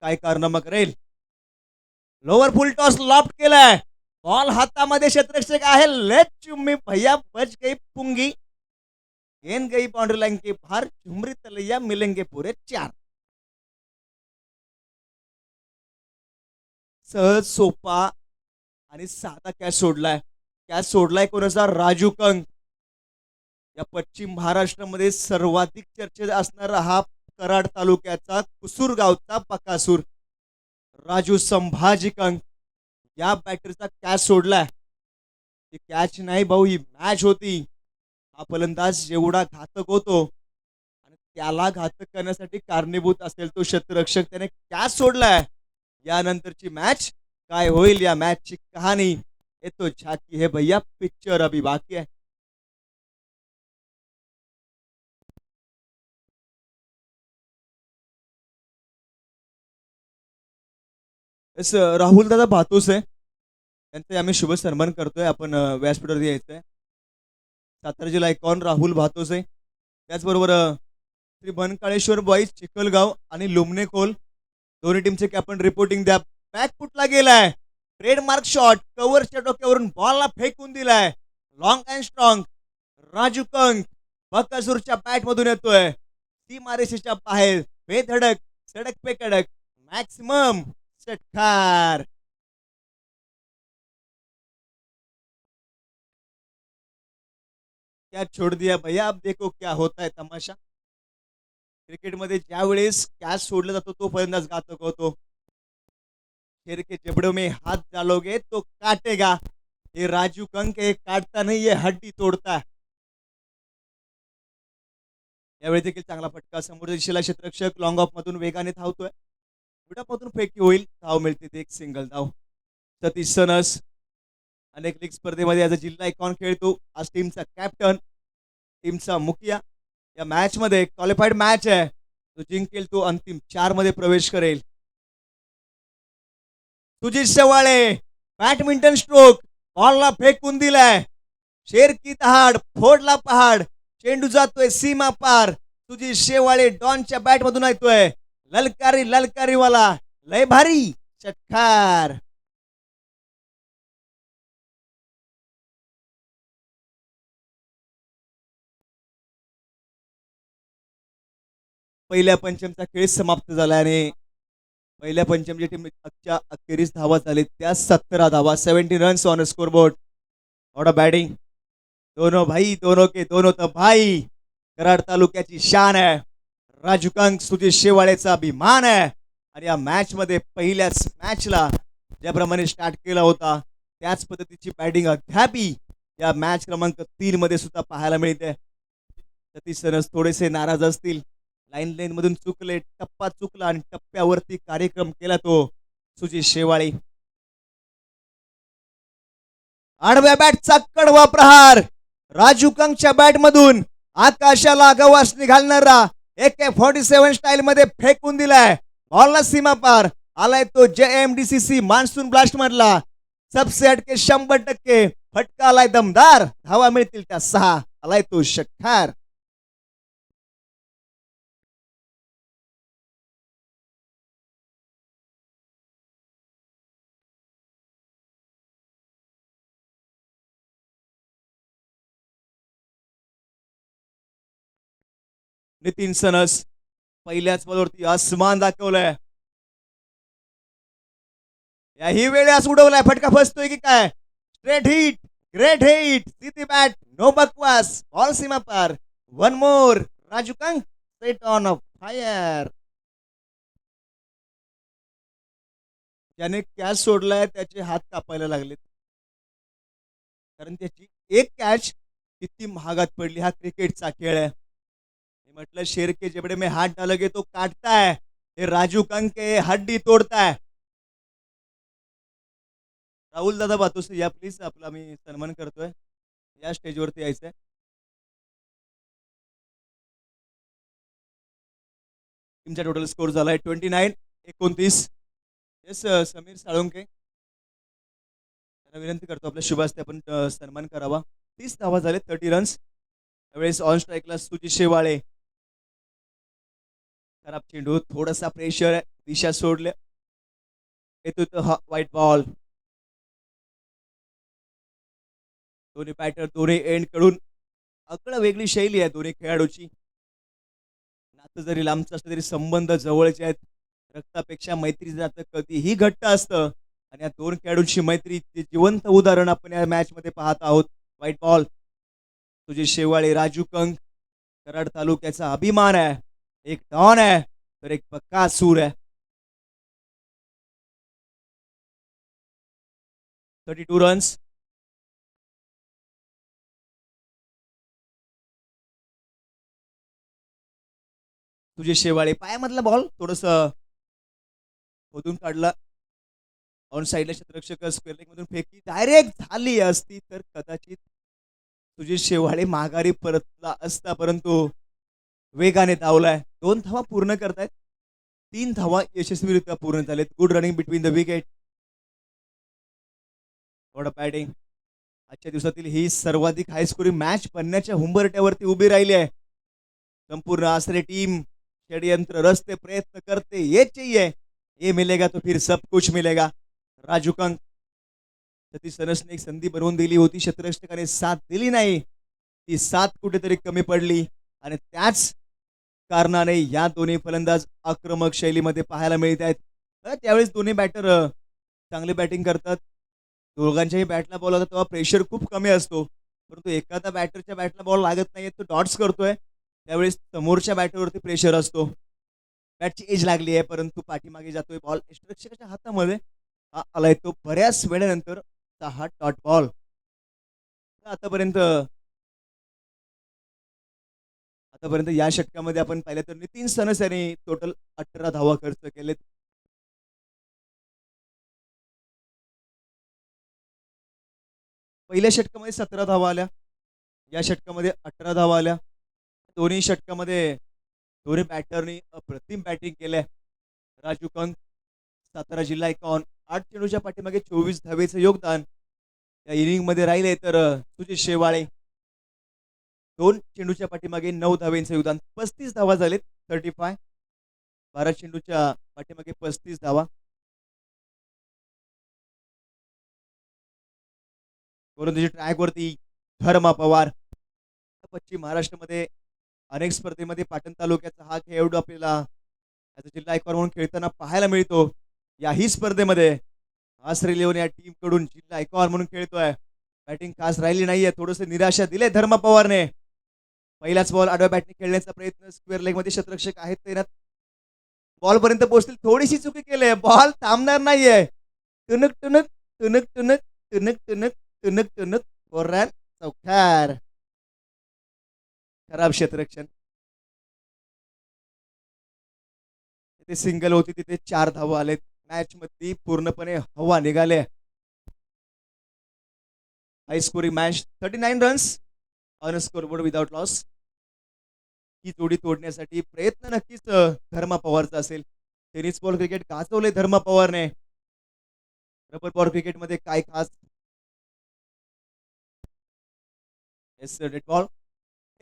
काय कारनामा करेल. लोअर फुल टॉस लॉफ्ट केलाय. बॉल हातामध्ये क्षेत्ररक्षक आहे. लेट चुम्मी भैया बच गई पुंगी. गेंद गई बाउंड्री लाइन के बाहर. झुमरी तलैया मिलेंगे पूरे 4. सहज सोपा आणि साधा कॅच सोडलाय. कॅच सोडलाय कोणाचा? राजू कंक. या पश्चिम महाराष्ट्रामध्ये सर्वाधिक चर्चेत असणारा हा कराड तालुक्याचा कुसूर गावचा बकासूर राजू संभाजी कंक या बॅटरीचा कॅच सोडलाय. ती कॅच नाही भाऊ, ही मॅच होती. हा फलंदाज एवढा घातक होतो आणि त्याला घातक करण्यासाठी कारणीभूत असेल तो क्षेत्ररक्षक. त्याने कॅच सोडलाय. यानंतरची मॅच काय होईल, या मॅचची कहाणी येतो झाकी है भैया, पिक्चर अभी बाकी आहे. राहुल दादा भातोस आहे, त्यांचे आम्ही शुभ सन्मान करतोय. आपण व्यासपीठावर यायचंय. सातारा जिल्हा आयकॉन राहुल भातोसे, त्याचबरोबर श्री बनकाळेश्वर बॉईज चिखलगाव आणि लुमने खोल दोन्ही टीमचे कॅप्टन रिपोर्टिंग द्या. बॅक फुटला गेलाय. ट्रेडमार्क शॉट कव्हरच्या डोक्यावरून बॉलला फेकून दिलाय. Long and strong Raju Kank बकासूरच्या बॅट मधून येतोय. सीमारेषेच्या बाहेर बेधडक सडक पे कडक मॅक्सिमम षटकार. क्या छोड़ दिया भैया, अब देखो क्या होता है तमाशा. क्रिकेटमध्ये ज्या वेळेस कॅच सोडला जातो तो फलंदाज घातक होतो. शेर के जबड़ों में हाथ डालोगे तो काटेगा. हे राजू कंक हे काटता नाही, हे हड्डी तोडता. यावेळी देखील चांगला फटका. समोर दिशेला क्षेत्ररक्षक लॉंग ऑफ मधून वेगाने धावतोय. विडापातून फेकी होईल, धाव मिळते ते एक सिंगल धाव. सतीश सनस अनेक लीग स्पर्धेमध्ये आज जिल्हा आयकॉन खेळतो. आज टीमचा कॅप्टन, टीमचा मुखिया. या मॅच मध्ये क्वालिफाईड मॅच आहे, तो जिंकेल तो अंतिम 4 मध्ये प्रवेश करेल. सुजित शेवाळे बॅडमिंटन स्ट्रोक बॉलला फेकून दिलाय. शेर की दहाड फोडला पहाड. चेंडू जातोय सीमा पार. सुजित शेवाळे डॉनच्या बॅट मधून येतोय. ललकारी ललकारी वाला लय भारी षटकार. पहिल्या पंचमचा खेळ समाप्त झाला आणि पहिल्या पंचमची टीम अखेरीस धावा झाली, त्या 17 धावा, 70 runs on score board. Order batting दोनों भाई, दोनों के दोनों तो भाई. कराड तालुक्याची शान आहे. राजू कंक सुजित शेवाळेचा अभिमान आहे. आणि या मॅच मध्ये पहिल्याच मॅचला ज्याप्रमाणे स्टार्ट केला होता त्याच पद्धतीची बॅटिंग अद्यापी या मॅच क्रमांक 3 मध्ये सुद्धा पाहायला मिळते. सतीश सरस थोडेसे नाराज असतील. लाईन मधून चुकले, टप्पा चुकला आणि टप्प्यावरती कार्यक्रम केला तो सुजित शेवाळे. आडव्या बॅटचा कडवा प्रहार राजू कंकच्या बॅट मधून आकाशाला गवास निघालणारा AK-47 स्टाईल मध्ये फेकून दिलाय. बॉलला सीमा पार आलाय तो JMDCC मान्सून ब्लास्ट मधला सबसे हटके 100% फटका आलाय दमदार. धावा मिळतील त्या 6. आलाय तो षटकार. नितीन सनस पहिल्याच बॉलवरती आसमान दाखवलंय. याही वेळेस उडवलाय. फटका फसतोय की काय? स्ट्रेट हिट, ग्रेट हिट, सीधी बॅट, नो बकवास, बॉल सीमा पार. One more Raju Kank straight on fire. ज्याने कॅच सोडलाय त्याचे हात कापायला लागलेत, कारण त्याची एक कॅच किती महागात पडली. हा क्रिकेटचा खेळ आहे. म्हटलं शेर के जबड़े में हाथ डालोगे तो काटता है, हे राजू कंक के हड्डी तोडताय. राहुल दादा बातोस या प्लीज, आपला मी सन्मान करतोय. या स्टेजवरती यायचंय. टीमचा टोटल स्कोर झालाय 29-29. येस समीर साळुंके, त्यांना विनंती करतो आपल्या शुभ हस्ते आपण सन्मान करावा. 30 धावा झाले, 30 रन्स. त्यावेळेस ऑन स्ट्राईकला सुजित शेवाळे. खराब चेंडू, थोडासा प्रेशर दिशा सोडल्या, येतो तो हा व्हाईट बॉल. दोन्ही बॅटर दोन्ही एंड कडून अकडं वेगळी शैली आहे दोन्ही खेळाडूची. नातं जरी लांबचं असलं तरी संबंध जवळचे आहेत. रक्तापेक्षा मैत्रीचं नातं कधीही घट्ट असतं आणि या दोन खेळाडूंची मैत्री जिवंत उदाहरण आपण या मॅच मध्ये पाहत आहोत. White ball. तुझे शेवाळे राजू कंक कराड तालुक्याचा अभिमान आहे. एक डॉन आहे तर एक पक्का सूर आहे. 32 रन्स. तुझे शेवाळे पायामधला बॉल थोडस खोदून काढला. ऑन साईडला क्षेत्ररक्षक स्क्वेअर लेग मधून फेकी डायरेक्ट झाली असती तर कदाचित तुझे शेवाळे माघारी परतला असता, परंतु वेगाने धावलाय. 2 धावा पूर्ण करतायत. 3 धावा यशस्वीरित्या पूर्ण झालेत. Good running between the wicket. थोडं बॅटिंग. आजच्या दिवसातील ही सर्वाधिक हाय स्कोरिंग मॅच बनण्याच्या हुंबरट्यावरती उभी राहिली आहे. संपूर्ण आसरे टीम षडयंत्र रस्ते प्रयत्न करते. ये चाहिए, ये मिलेगा तो फिर सब कुछ मिलेगा. राजू कंक सतीश सरसने एक संधी बनवून दिली होती, क्षेत्ररक्षकाने साथ दिली नाही. ती साथ कुठेतरी कमी पडली आणि त्याच कारणाने या दोन्ही फलंदाज आक्रमक शैलीमध्ये पाहायला मिळत आहेत. त्यावेळेस दोन्ही बॅटर चांगली बॅटिंग करतात. दोघांच्याही बॅटला बॉल होता तेव्हा प्रेशर खूप कमी असतो, परंतु एखादा बॅटरच्या बॅटला बॉल लागत नाहीये, तो डॉट्स करतोय, त्यावेळेस समोरच्या बॅटरवरती प्रेशर असतो. बॅटची एज लागली आहे परंतु पाठीमागे जातोय बॉल. यष्टीरक्षकाच्या हातामध्ये आलाय तो बऱ्याच वेळेनंतर हा डॉट बॉल. आतापर्यंत आतापर्यंत या षटकामध्ये आपण पाहिलं तर नितीन सनस यांनी टोटल 18 धावा खर्च केलेत. पहिल्या षटकामध्ये 17 धावा आल्या, या षटकामध्ये 18 धावा आल्या. दोन्ही षटकामध्ये दोन्ही बॅटरनी अप्रतिम बॅटिंग केल्या. राजू कंक सातारा जिल्हा एकावन्न 8 चेंडूच्या पाठीमागे 24 धावेचं योगदान या इनिंग मध्ये राहिले. तर तुझे शेवाळे 2 चेंडूच्या पाठीमागे 9 धावेचं योगदान. 35 धावा झालेत. 35. 12 चेंडूच्या पाठीमागे 35 धावा. गोलंदाजी ट्रॅक वरती धर्मा पवार. पश्चिम महाराष्ट्रामध्ये अनेक स्पर्धेमध्ये पाटण तालुक्याचा हा खेळाडू आपल्याला जिल्हा आयकॉन म्हणून खेळताना पाहायला मिळतो. याही स्पर्धेमध्ये आसरे लेवन या टीम कडून जिल्हा आयकॉन म्हणून खेळतोय. बॅटिंग खास राहिली नाहीये, थोडस निराशा दिले धर्मा पवारने. पहिलाच बॉल आडव्या बॅटने खेळण्याचा प्रयत्न. स्क्वेअर लेग मध्ये क्षेत्ररक्षक आहेत तैनात. बॉल पर्यंत पोहोचतील, थोडीशी चुकी केली. बॉल थांबणार नाहीये. टुनक टुनक टुनक टुनक टुनक टुनक टुनक टुनक फोर रन चौकार. खराब क्षेत्ररक्षण. तिथे सिंगल होती, तिथे 4 धावा आलेत. मॅच मध्ये पूर्णपणे हवा निघाले. High scoring match. 39 runs on scoreboard without loss. ही जोडी तोडण्यासाठी प्रयत्न नक्कीच धर्मा पवारचा असेल. टेनिस बॉल क्रिकेट गाजवले धर्मा पवारने. रबर बॉल क्रिकेट मध्ये काय खास. Red ball.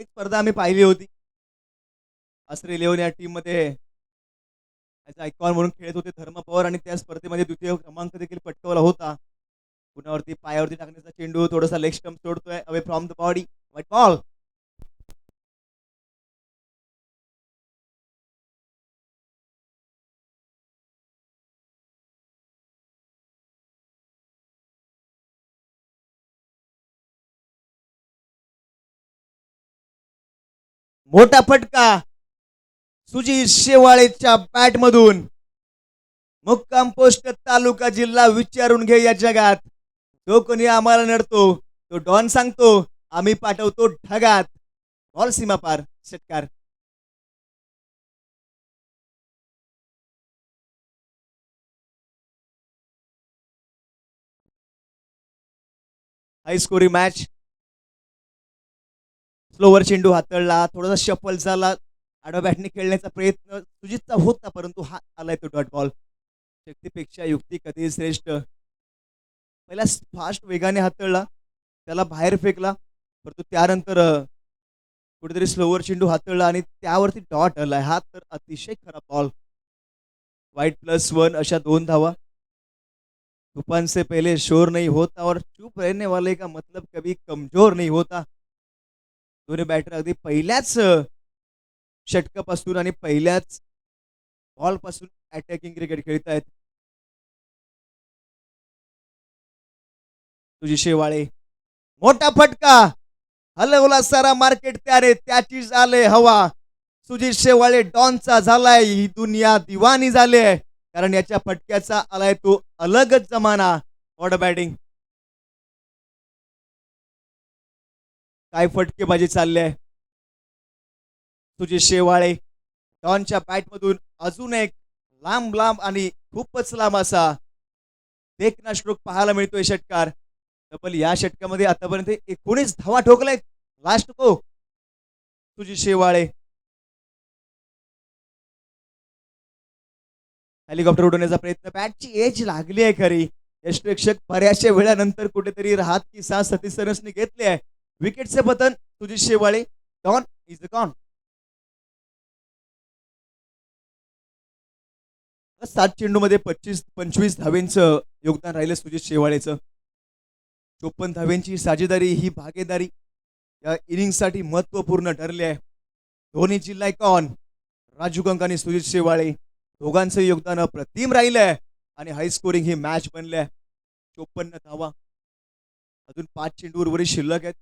एक स्पर्धा आम्ही पाहिली होती. आसरे लेवन या टीम मध्ये आयकॉन म्हणून खेळत होते धर्मा पवार आणि त्या स्पर्धेमध्ये द्वितीय क्रमांक देखील पटकावला होता. पुण्यावरती पायावरती टाकण्याचा चेंडू थोडासा लेग स्टंप सोडतोय away from the body. White ball. मोठा फटका सुजीत शेवाळेच्या बॅट मधून. मुक्काम पोस्ट तालुका जिल्हा विचारून घे या जगात. जो कोणी आम्हाला नडतो तो डॉन सांगतो, आम्ही पाठवतो ढगात. बॉल सीमा पार. षटकार. हाय स्कोरिंग मॅच. स्लोवर चेंडू हातळला, थोडासा शफल झाला. आडव्या बॅटने खेळण्याचा प्रयत्न सुजितचा होता, परंतु हा आलाय तो डॉट बॉल. शक्तीपेक्षा युक्ती कधी श्रेष्ठ. पहिला फास्ट वेगाने हातळला, त्याला बाहेर फेकला, परंतु त्यानंतर कुठेतरी स्लोवर चेंडू हातळला आणि त्यावरती डॉट आलाय. हा तर अतिशय खराब बॉल. वाईट +1 अशा 2 धावा. तूफान से पहले शोर नहीं होता और चुप रहने वाले का मतलब कभी कमजोर नहीं होता. दोन्ही बॅटर अगदी पहिल्याच षटकापासून आणि पहिल्याच बॉलपासून अटॅकिंग क्रिकेट खेळत आहेत. तुझी शेवाळे मोठा फटका हलवला सारा मार्केट त्यारे त्याचीच आले हवा. सुजित शेवाळे डॉनचा झालाय ही दुनिया दिवानी झाली आहे कारण याच्या फटक्याचा आलाय तो अलगच जमाना. व्हॉट बॅटिंग काय फटकेबाजी चालली आहे. सुजित शेवाळे डॉनच्या बॅटमधून अजून एक लांब लांब आणि खूपच लांब असा देखना स्ट्रोक पाहायला मिळतोय षटकार. तब्बल या षटकामध्ये आतापर्यंत 19 धावा ठोकल्यात. लास्ट को तुझी शेवाळे हेलिकॉप्टर उडवण्याचा प्रयत्न बॅटची एज लागली आहे खरी. यष्प्रेक्षक बऱ्याचशा वेळानंतर कुठेतरी राहत की सहा सतीश सरसने घेतले आहे. विकेटचे पतन तुझी Shewale Don is the gone. 7 चेंडूमध्ये 25 धावेंचं योगदान राहिलं सुजित शेवाळेचं. 54 धावेंची साजेदारी ही भागीदारी या इनिंगसाठी महत्वपूर्ण ठरली आहे. धोनी जिल्हा आयकॉन राजू कंक आणि सुजित शेवाळे दोघांचं योगदान अप्रतिम राहिलंय आणि हाय स्कोरिंग ही मॅच बनले. 54 धावा अजून 5 चेंडू उर्वरित शिल्लक आहेत.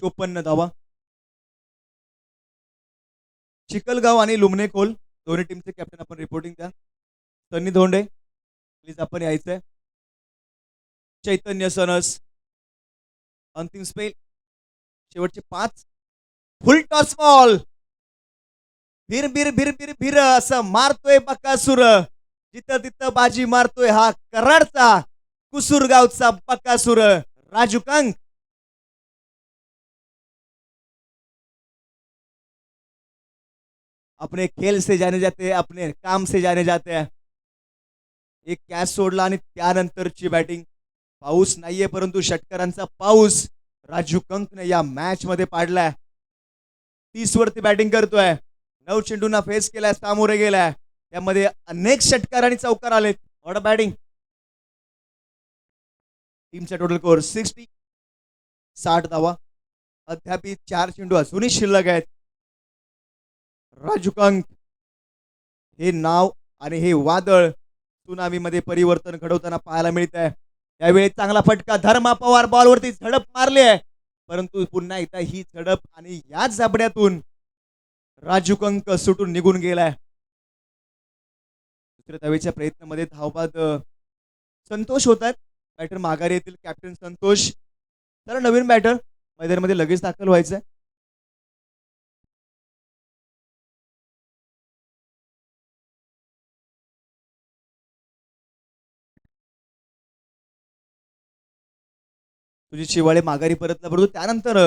चोपन्न धावा. चिखलगाव आणि लुमणेखोल दोन्ही टीमचे कॅप्टन आपण रिपोर्टिंग द्या. सन्नी धोंडे प्लीज आपण यायचंय. चैतन्य सनस अंतिम स्पेल शेवटचे 5 फुल टॉस बॉल भिर भिर भिर भिर भिर असं मारतोय बकासूर. जिथं तिथं बाजी मारतोय हा कराडचा कुसूरगावचा बकासूर राजू कंक. अपने खेल से जाने जाते हैं अपने काम से जाने जाते हैं. एक कॅच सोडला आणि त्यानंतरची बॅटिंग. पाऊस नाहीये परंतु षटकारांचा पाऊस राजू कंकने या मॅच मध्ये पाडलाय. 30 वरती बॅटिंग करतोय. 9 चेंडूंना फेस केलाय सामोरे गेलाय. त्यामध्ये अनेक षटकार आणि चौकार आलेत. What a batting. टीमचा टोटल स्कोर 60 धावा. अद्याप 4 चेंडू अजूनही शिल्लक आहेत. राजू कंक हे नाव आणि हे वादळ सुनामीमध्ये परिवर्तन घडवताना पाहायला मिळत आहे. यावेळी चांगला फटका धर्मा पवार बॉलवरती झडप मारली आहे परंतु पुन्हा एकदा ही झडप आणि याच झाबड्यातून राजू कंक सुटून निघून गेलाय. दुसऱ्या धावेच्या प्रयत्नामध्ये धावबाद संतोष होतात. बॅटर माघारी येतील कॅप्टन संतोष. तर नवीन बॅटर मैदानामध्ये लगेच दाखल व्हायचंय. तुझी शिवाळे माघारी परतला परंतु त्यानंतर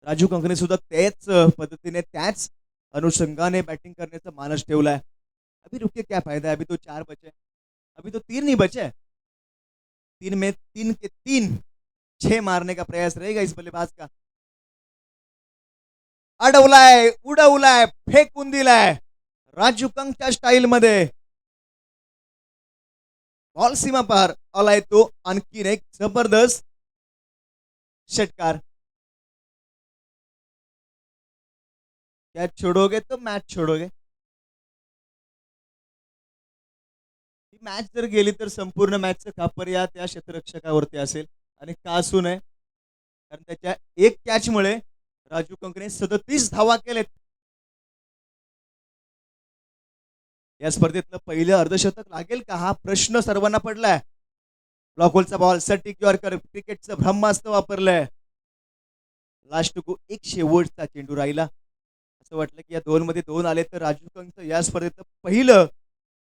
राजू कंकने सुद्धा त्याच पद्धतीने त्याच अनुषंगाने बॅटिंग करण्याचा मानस ठेवलाय. अभी रुके क्या फायदा है. अभी तो 4 बचे. अभी तो 3 ही बचे. 3 में 3 के 3 6 मारने का प्रयास रहेगा इस बल्लेबाज का. अडवलाय उडवलाय फेकून दिलाय राजू कंकच्या स्टाईल मध्ये. बॉल सीमा पार आलाय तो आणखीन एक जबरदस्त षटकार. कैच छोड़ोगे तो मॅच छोड़ोगे. मॅच जर गेली तर संपूर्ण मॅचचं खापर या त्या क्षेत्ररक्षकावरती असेल आणि का असू नये कारण त्याच्या एक कॅचमुळे राजू कंकने 37 धावा केलेत. या स्पर्धेतलं पहिलं अर्धशतक लागेल का हा प्रश्न सर्वांना पडलाय. ब्लॉकहोलचा बॉल सटिक यॉर्कर क्रिकेटचं ब्रह्मास्त्र वापरलंय. लास्ट को एक शेवटचा चेंडू राहिला. असं वाटलं की या 2 मध्ये 2 आले तर राजू कंकचं या स्पर्धेतलं पहिलं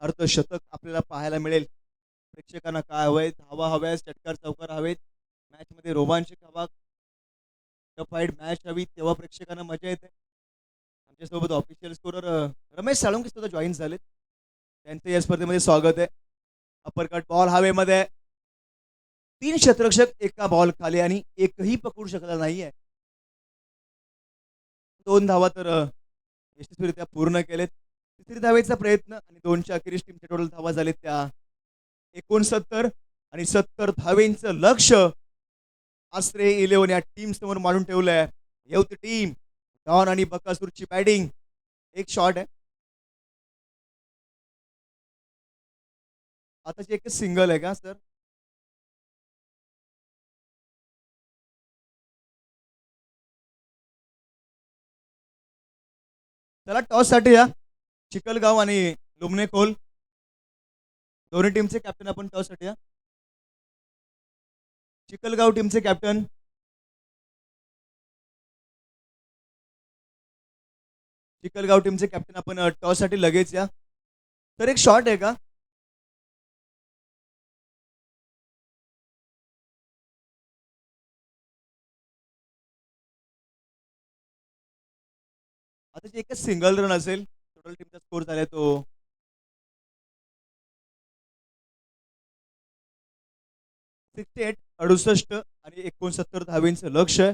अर्धशतक आपल्याला पाहायला मिळेल. प्रेक्षकांना काय हवंय. धावा हव्या षटकार चौकार हवेत. मॅच मध्ये रोमांचक हवा फाईट मॅच हवी तेव्हा प्रेक्षकांना मजा येते. आमच्यासोबत ऑफिशियल स्कोरर रमेश साळुंके सुद्धा जॉईन झालेत. त्यांचं या स्पर्धेमध्ये स्वागत आहे. अप्परकट बॉल हवेमध्ये. 3 क्षेत्ररक्षक एका बॉल खाली आणि एकही पकडू शकला नाहीये. 2 धावा तर यशस्वीरित्या पूर्ण केलेत. तिसरी धावेचा प्रयत्न आणि 2च्या अखेरीस टीमच्या टोटल धावा झालेत त्या 69 आणि 70 धावेंचं लक्ष आश्रे 11 या टीम समोर मांडून ठेवलंय. येवती टीम डॉन आणि बकासूरची बॅटिंग. एक शॉट आहे आताची एक सिंगल आहे का सर? चला टॉस साठी या चिखलगाव आणि लुमणे खोल दोन्ही टीमचे कॅप्टन आपण टॉस साठी या. चिखलगाव टीमचे कॅप्टन चिखलगाव टीमचे कॅप्टन आपण टॉस साठी लगेच या. तर एक शॉट आहे का? आता एकच सिंगल रन असेल. टोटल टीमचा स्कोर झालाय तो 68 आणि 69 धावेंचं लक्ष आहे.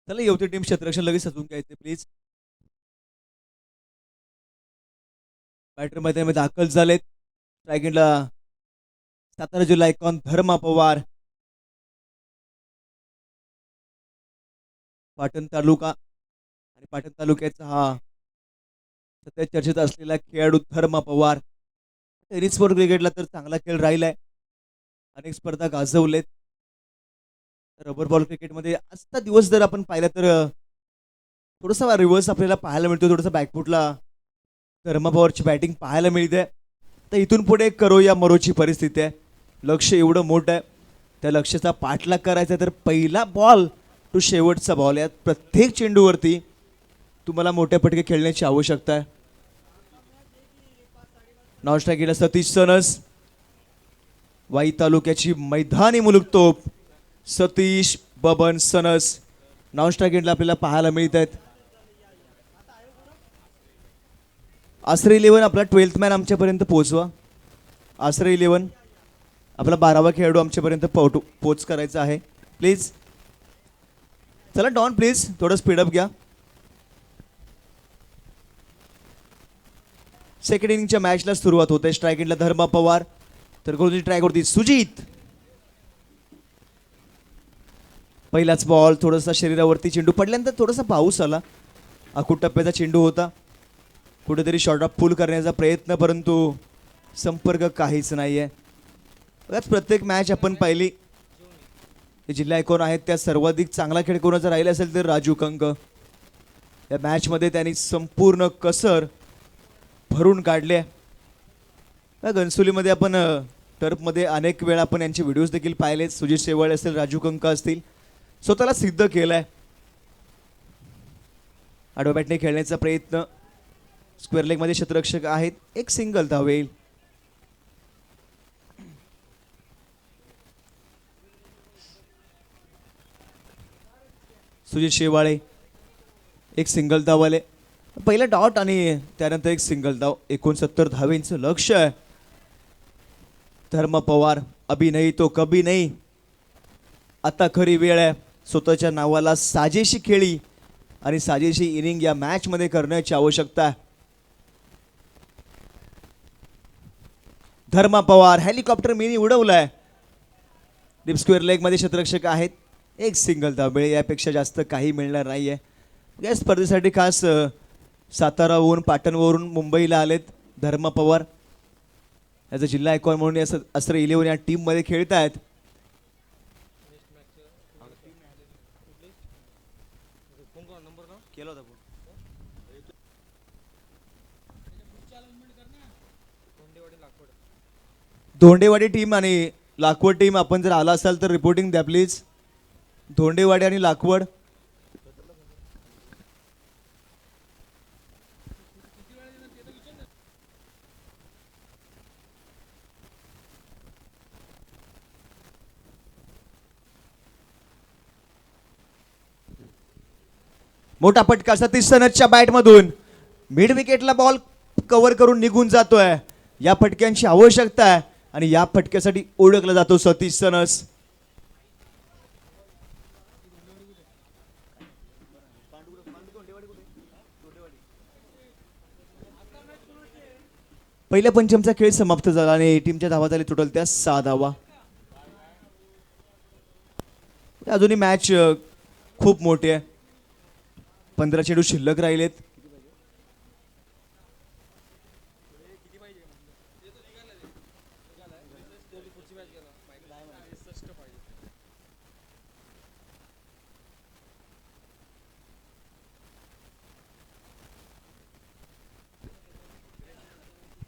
चला येवती टीम क्षेत्ररक्षण लगेच सजवून घ्यायचे प्लीज. बॅटर मैदानामध्ये दाखल झालेत. स्ट्रायकिंगला सातारा जिल्हा आयकॉन धर्मा पवार, पाटण तालुका आणि पाटण तालुक्याचा हा सध्या चर्चेत असलेला खेळाडू धर्मा पवार. टेनिस स्पोर्ट क्रिकेटला तर चांगला खेळ राहिलाय, अनेक स्पर्धा गाजवलेत. रबर बॉल क्रिकेटमध्ये आजचा दिवस जर आपण पाहिला तर थोडासा रिव्हर्स आपल्याला पाहायला मिळतो. थोडासा बॅकफुटला धर्मा पवारची बॅटिंग पाहायला मिळते. तर इथून पुढे करो या मरोची परिस्थिती आहे. लक्ष एवढं मोठं आहे, त्या लक्ष्याचा पाठलाग करायचा तर पहिला बॉल टू शेवटचा बॉल, यात प्रत्येक चेंडूवरती तुम्हाला मोठ्या पटके खेळण्याची आवश्यकता आहे. नॉन स्ट्रायकिंगला सतीश सनस, वाई तालुक्याची मैदानी मुलुक तोप सतीश बबन सनस नॉन स्ट्रायकिंगला आपल्याला पाहायला मिळत आहेत. आश्रय 11 आपला 12th मॅन आमच्यापर्यंत पोहोचवा. आश्रय 11 आपला 12वा खेळाडू आमच्यापर्यंत पोच करायचा आहे प्लीज. चला डॉन प्लीज थोडं स्पीडअप घ्या. सेकंड इनिंगच्या मॅचला सुरुवात होते. स्ट्रायकिंगला धर्मा पवार, तर गोलंदाजी ट्रॅकवरती सुजित. पहिलाच बॉल, थोडासा शरीरावरती चेंडू पडल्यानंतर थोडासा पाऊस आला. आखूड टप्प्याचा चेंडू होता. कुठेतरी शॉर्ट ऑफ पुल करण्याचा प्रयत्न, परंतु संपर्क काहीच नाही आहे. बघाच प्रत्येक मॅच आपण पाहिली, जिल्हा आयकॉन आहेत त्या सर्वाधिक चांगला खेळ कोणाचा राहिला असेल तर राजू कंक. या मॅचमध्ये त्यांनी संपूर्ण कसर भरून काढले. घनसोलीमध्ये आपण टर्फमध्ये अनेक वेळा आपण यांचे व्हिडिओज देखील पाहिले. सुजित शेवाळे असेल, राजू कंक असतील, स्वतःला सिद्ध केलंय. आडव्या बॅटने खेळण्याचा प्रयत्न, स्क्वेअर लेगमध्ये क्षेत्ररक्षक आहेत, एक सिंगल धाव येईल. सुजित शेवाळे एक सिंगल धाव आले. पहिला डॉट आणि त्यानंतर एक सिंगल धाव. 69 धावेंचं लक्ष आहे. धर्म पवार, अभी नहीं तो कभी नहीं, आता खरी वेळ आहे. स्वतःच्या नावाला साजेशी खेळी आणि साजेशी इनिंग या मॅच मध्ये करण्याची आवश्यकता आहे. धर्मा पवार हेलिकॉप्टर मिनी उडवलाय. डीप स्क्वेअर लेग मध्ये क्षेत्ररक्षक आहेत, एक सिंगल धाव मिळेल. यापेक्षा जास्त काही मिळणार नाहीये. या स्पर्धेसाठी खास सातारावरून, पाटणवरून मुंबईला आलेत धर्मा पवार. याचा जिल्हा आयकॉन म्हणून अस्त्र 11 या टीम मध्ये खेळत आहेत. धोंडेवाडी टीम आणि लाकवड टीम, आपण जर आला असाल तर रिपोर्टिंग द्या प्लीज. धोंडेवाडी आणि लाकवड. मोठा फटका सतीश सनदच्या बॅट मधून मिड विकेटला बॉल कव्हर करून निघून जातोय. या फटक्यांची आवश्यकता आहे आणि या फटक्यासाठी ओळखला जातो सतीश सनस. पहिल्या पंचमचा खेळ समाप्त झाला आणि टीमच्या धावा झाली टोटल त्या 6 धावा. अजूनही मॅच खूप मोठी आहे. 15 चेंडू शिल्लक राहिलेत.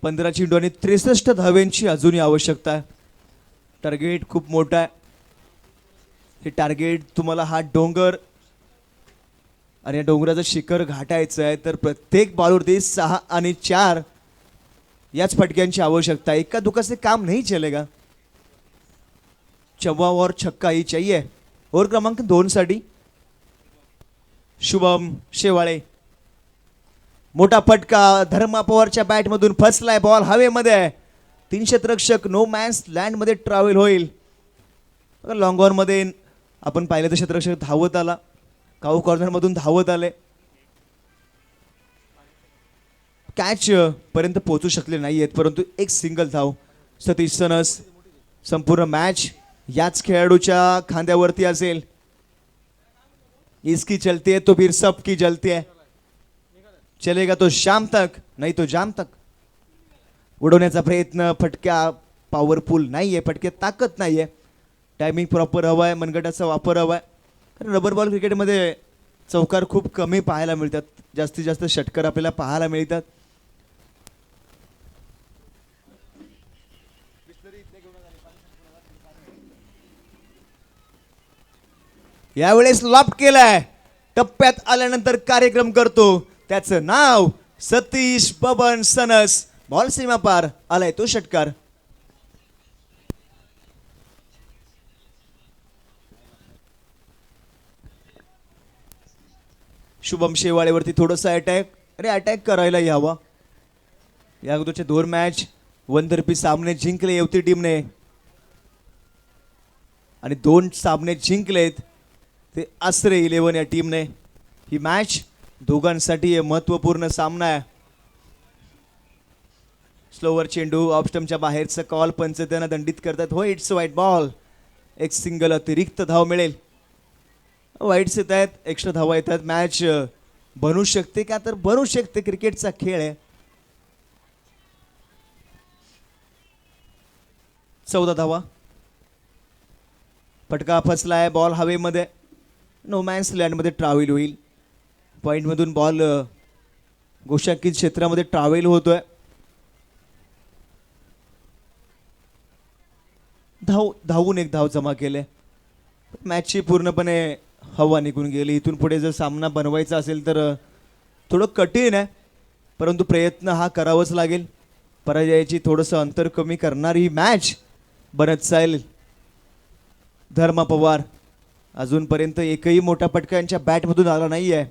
पंधरा चेंडू आणि 63 धाव्यांची अजूनही आवश्यकता आहे. टार्गेट खूप मोठा आहे. हे टार्गेट तुम्हाला हा डोंगर आणि या डोंगराचं शिखर घाटायचं आहे तर प्रत्येक बॉलवरती 6 आणि 4 याच फटक्यांची आवश्यकता आहे. एका दुका से काम नहीं चलेगा. चौवा और छक्का ही चाहिए. ओव्हर क्रमांक 2 साठी शुभम शेवाळे. मोठा फटका धर्मा पवारच्या बॅट मधून फसलाय. बॉल हवेमध्ये. 3 क्षेत्ररक्षक नो मॅन्स लँड मध्ये ट्रॅव्हल होईल. लॉंग ऑन मध्ये आपण पाहिलं तर क्षेत्ररक्षक धावत आला. काऊ कॉर्नर मधून धावत आले. कॅच पर्यंत पोहोचू शकले नाहीयेत, परंतु एक सिंगल धाव सतीश सनस. संपूर्ण मॅच याच खेळाडूच्या खांद्यावरती असेल. इसकी चलती है तो फिर सबकी जलती है. चलेगा तो शाम तक नहीं तो जाम तक. उडवण्याचा प्रयत्न. फटक्या पॉवरफुल नाहीये, फटक्यात ताकद नाहीये. टायमिंग प्रॉपर हवाय, मनगटाचा वापर हवाय. कारण रबर बॉल क्रिकेटमध्ये चौकार खूप कमी पाहायला मिळतात. जास्तीत जास्त षटकार आपल्याला पाहायला मिळतात. यावेळेस लॉफ्ट केलाय. टप्प्यात आल्यानंतर कार्यक्रम करतो. त्याचं नाव सतीश बबन सनस. बॉल सीमा पार आलाय तो षटकार. शुभम शेवाळेवरती थोडंसं अटॅक. अरे अटॅक करायला यावा. या अगोदरचे 2 मॅच वनतर्फी सामने जिंकले येवती टीमने आणि 2 सामने जिंकलेत ते अस्त्र 11 या टीमने. ही मॅच दोघांसाठी महत्वपूर्ण सामना आहे. स्लोवर चेंडू ऑफ स्टंपच्या बाहेरचा कॉल. पंच त्यांना दंडित करतात. हो, इट्स व्हाईट बॉल. एक सिंगल अतिरिक्त धाव मिळेल. वाईट्स येत आहेत, एक्स्ट्रा धावा येतात, मॅच बनू शकते का तर बनू शकते, क्रिकेटचा खेळ आहे. 14 धावा. फटका फसलाय, बॉल हवेमध्ये, नो मॅन्स लँडमध्ये ट्रॅव्हल होईल. पॉईंटमधून बॉल गोशांकित क्षेत्रामध्ये ट्रॅव्हल होतोय. धावून एक धाव जमा केले. मॅचची पूर्णपणे हवा निघून गेली. इथून पुढे जर सामना बनवायचा असेल तर थोडं कठीण आहे, परंतु प्रयत्न हा करावाच लागेल. पराजयाची थोडंसं अंतर कमी करणारी ही मॅच बनत जाईल. धर्मा पवार अजूनपर्यंत एकही मोठा फटका यांच्या बॅटमधून आला नाही आहे.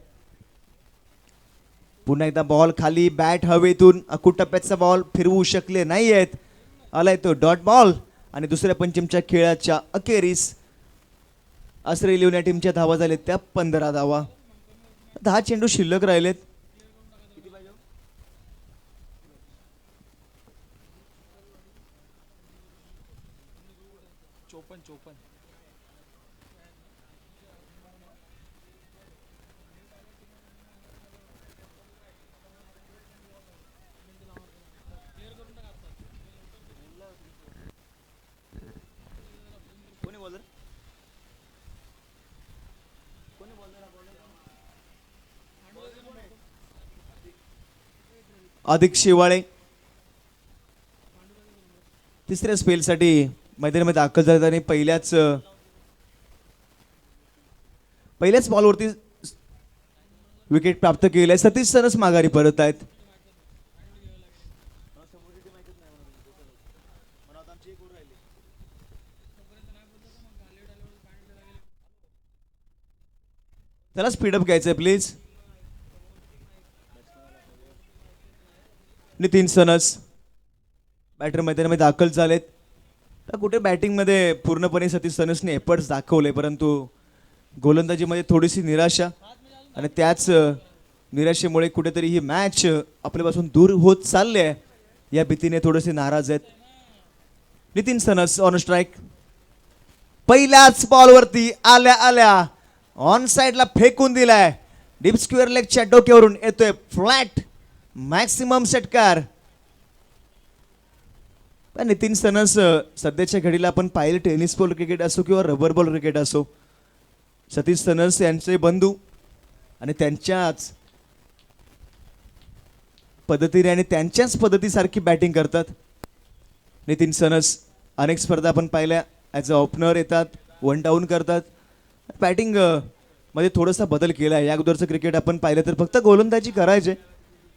पुन्हा एकदा बॉल खाली, बॅट हवेतून, अकुटप्प्याचा बॉल फिरवू शकले नाही आहेत. आलाय तो डॉट बॉल आणि दुसऱ्या पंचमच्या खेळाच्या अखेरीस आसरे लिहून या टीमच्या धावा झालेत त्या 15 धावा. 10 चेंडू शिल्लक राहिलेत. अधिक शेवाळे तिसऱ्या स्पेलसाठी मैदानामध्ये दाखल झाले आणि पहिल्याच बॉलवरती विकेट प्राप्त केली. सतीश सरस माघारी परत आहेत. त्याला स्पीडअप घ्यायचंय प्लीज. नितीन सनस बॅटर मैदानामध्ये दाखल झालेत. तर कुठे बॅटिंगमध्ये पूर्णपणे सतीश सनसने एफर्ट्स दाखवले, परंतु गोलंदाजीमध्ये थोडीशी निराशा आणि त्याच निराशेमुळे कुठेतरी ही मॅच आपल्यापासून दूर होत चालली आहे या भीतीने थोडेसे नाराज आहेत. Nitin sons on strike. पहिल्याच बॉलवरती आल्या आल्या ऑन साइडला फेकून दिलाय. डीप स्क्वेअर लेगच्या डोक्यावरून येतोय फ्लॅट मॅक्सिमम षटकार. नितीन सनस सध्याच्या घडीला आपण पाहिलं, टेनिस बॉल क्रिकेट असो किंवा रबर बॉल क्रिकेट असो, सतीश सनस यांचे बंधू आणि त्यांच्याच पद्धतीने आणि त्यांच्याच पद्धतीसारखी बॅटिंग करतात. नितीन सनस अनेक स्पर्धा आपण पाहिल्या, ॲज अ ओपनर येतात, वन डाऊन करतात. बॅटिंग मध्ये थोडासा बदल केला आहे. या अगोदरचं क्रिकेट आपण पाहिलं तर फक्त गोलंदाजी करायचे,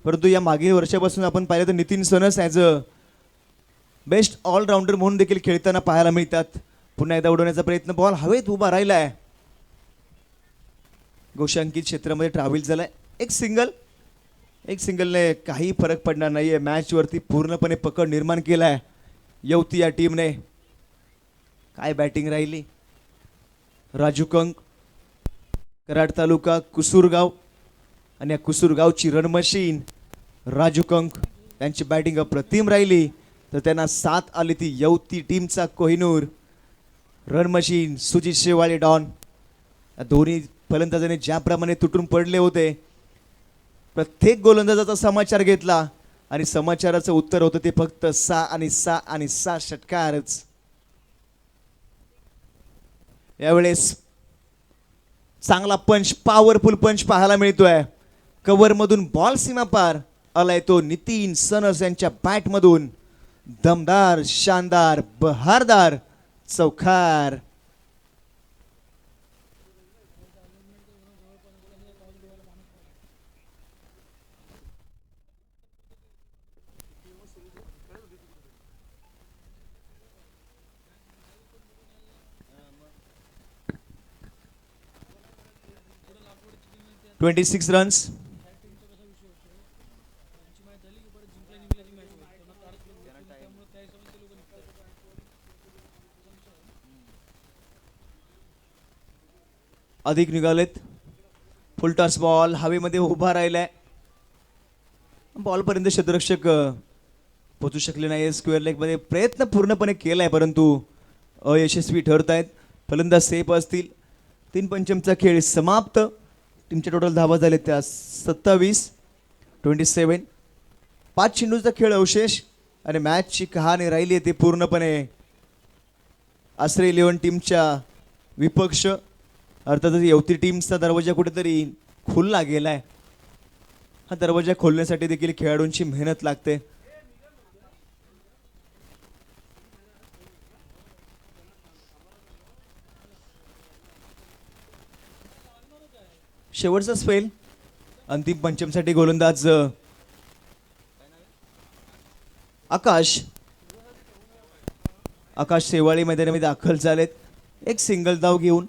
परंतु या मागील वर्षापासून आपण पाहिलं तर Nitin Sanas as a best allrounder म्हणून देखील खेळताना पाहायला मिळतात. पुन्हा एकदा उडवण्याचा प्रयत्न, बॉल हवेत उभा राहिला आहे. गोशांकित क्षेत्रामध्ये ट्रॅव्हल झालाय. एक सिंगलने काही फरक पडणार नाहीये. मॅचवरती पूर्णपणे पकड निर्माण केलाय यवती या टीमने. काय बॅटिंग राहिली. राजू कंक, कराड तालुका कुसूरगाव, आणि या कुसूरगावची रन मशीन राजू कंक यांची बॅटिंग अप्रतिम राहिली. तर त्यांना साथ आली ती यवती टीमचा Kohinoor. Run machine Sujit Shewale Don, दोन्ही फलंदाजाने ज्याप्रमाणे तुटून पडले होते, प्रत्येक गोलंदाजाचा समाचार घेतला आणि समाचाराचं उत्तर होतं ते फक्त 6 आणि 6 आणि 6 षटकारच. यावेळेस चांगला पंच, पॉवरफुल पंच पाहायला मिळतोय. कव्हर मधून बॉल सीमा पार आलाय तो नितीन सनस यांच्या बॅट मधून. दमदार, शानदार, बहारदार चौकार. (26 रन्स). अधिक निघालेत. फुलटॉस बॉल हवेमध्ये उभा राहिलाय. बॉलपर्यंत क्षेत्ररक्षक पोहोचू शकले नाही. स्क्वेअर लेग मध्ये प्रयत्न पूर्णपणे केलाय, परंतु अयशस्वी ठरत आहेत. फलंदाज सेफ असतील 3 पंचमचा खेळ समाप्त. टीमच्या टोटल धावा झाले त्या 27-27. 5 चेंडूचा खेळ अवशेष आणि मॅचची कहाणी राहिली आहे ती पूर्णपणे आश्रय 11 टीमच्या विपक्ष. अर्थातच येवती टीमचा दरवाजा कुठेतरी खुलला गेलाय. हा दरवाजा खोलण्यासाठी देखील खेळाडूंची मेहनत लागते. शेवटचा स्पेल. अंतिम पंचमसाठी गोलंदाज आकाश शेवाळी मैदानामध्ये दाखल झालेत. एक सिंगल धाव घेऊन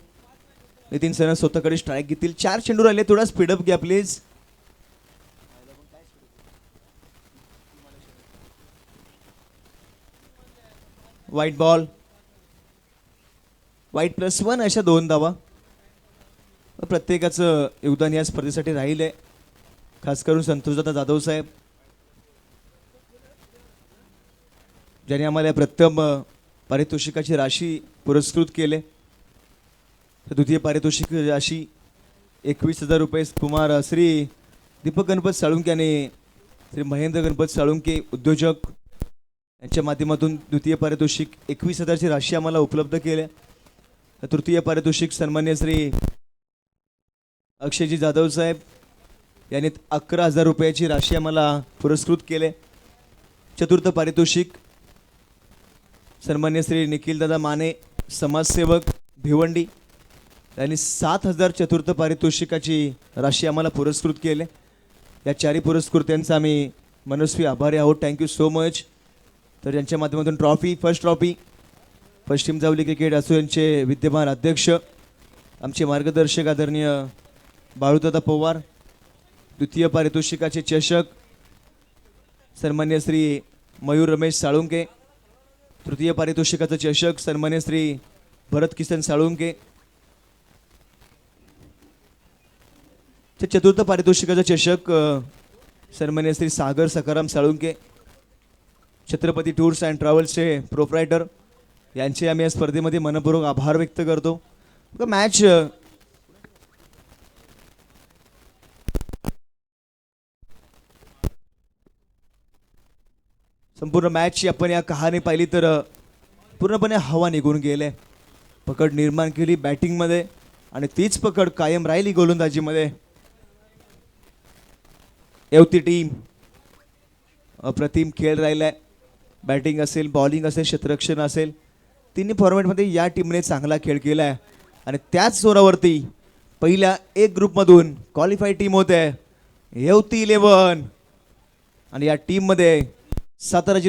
नितीन सर स्वतःकडे स्ट्राईक घेतील. 4 चेंडू राहिले. थोडा स्पीडअप घ्या प्लीज. वाईट बॉल. वाईट +1 अशा 2 धावा. प्रत्येकाचं योगदान या स्पर्धेसाठी राहिले. खास करून संतोषदादा जाधव साहेब ज्यांनी आम्हाला प्रथम पारितोषिकाची राशी पुरस्कृत केले. द्वितीय पारितोषिक राशी 21,000 रुपये कुमार श्री दीपक गणपत साळुंके आणि श्री महेंद्र गणपत साळुंके उद्योजक यांच्या माध्यमातून द्वितीय पारितोषिक 21,000ची राशी आम्हाला उपलब्ध केले. तृतीय पारितोषिक सन्मान्य श्री अक्षयजी जाधव साहेब यांनी 11,000 रुपयाची राशी आम्हाला पुरस्कृत केले. चतुर्थ पारितोषिक सन्मान्य श्री निखिलदादा माने समाजसेवक भिवंडी यांनी 7,000 चतुर्थ पारितोषिकाची राशी आम्हाला पुरस्कृत केले. या 4 पुरस्कृत्यांचा आम्ही मनस्वी आभारी आहोत. Thank you so much. तर यांच्या माध्यमातून फर्स्ट ट्रॉफी पश्चिम जावली क्रिकेट असोसिएशनचे विद्यमान अध्यक्ष आमचे मार्गदर्शक आदरणीय बाळूदादा पवार. द्वितीय पारितोषिकाचे चषक सन्मान्य श्री मयूर रमेश साळुंके. तृतीय पारितोषिकाचं चषक सन्मान्य श्री भरत किसन साळुंके. चतुर्थ पारितोषिकाचं चषक सन्मान्य श्री सागर सकाराम साळुंके. छत्रपती टूर्स अँड ट्रॅव्हल्सचे प्रोप्रायटर यांचे आम्ही या स्पर्धेमध्ये मनपूर्वक आभार व्यक्त करतो. मॅच संपूर्ण मॅचची आपण या कहाणी पाहिली तर पूर्णपणे हवा निघून गेले. पकड निर्माण केली बॅटिंगमध्ये आणि तीच पकड कायम राहिली गोलंदाजीमध्ये. येवती टीम अप्रतिम खेळ राहिलाय. बॅटिंग असेल, बॉलिंग असेल, क्षेत्ररक्षण असेल, तिन्ही फॉर्मॅटमध्ये या टीमने चांगला खेळ केला आहे. आणि त्याच जोरावरती पहिल्या एक ग्रुपमधून क्वालिफाईड टीम होते येवती 11 आणि या टीममध्ये सातारा जिल्हा